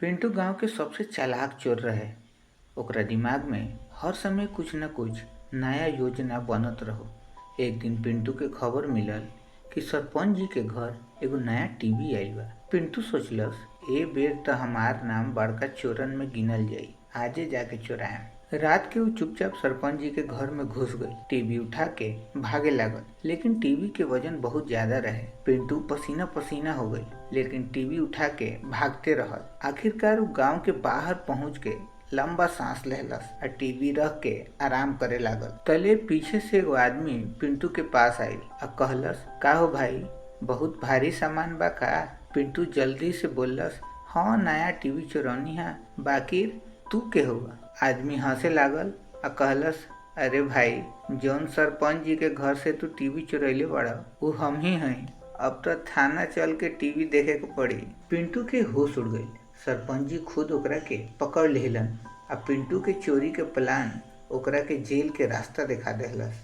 पिंटू गांव के सबसे चालाक चोर रहे। ओकरा दिमाग में हर समय कुछ न कुछ नया योजना बनत रहो। एक दिन पिंटू के खबर मिलल कि सरपंच जी के घर एगो नया टीवी आइल बा। पिंटू सोचलस, ए बेर त हमार नाम बड़का चोरन में गिनल जाई, आजे जाके चोराएम। रात के वो चुपचाप सरपंच जी के घर में घुस गई। टीवी उठा के भागे लागल, लेकिन टीवी के वजन बहुत ज्यादा रहे। पिंटू पसीना पसीना हो गई, लेकिन टीवी उठा के भागते रहल। आखिरकार वो गांव के बाहर पहुंच के लंबा सांस लेहलस और टीवी रख के आराम करे लागल। तले पीछे से एगो आदमी पिंटू के पास आइल और कहलस, का हो भाई, बहुत भारी सामान बा का? पिंटू जल्दी से बोललस, हाँ नया टीवी चोरौनी है, बाकी तू के होगा? आदमी हंसे लागल और कहलस, अरे भाई, जौन सरपंच जी के घर से तू टीवी चुरैले बड़ा वो हम ही हैं। अब तो थाना चल के टीवी देखे के पड़ी। पिंटू के होश उड़ गई। सरपंच जी खुद ओकरा के पकड़ लेहलन और पिंटू के चोरी के प्लान ओकरा के जेल के रास्ता दिखा देहलस।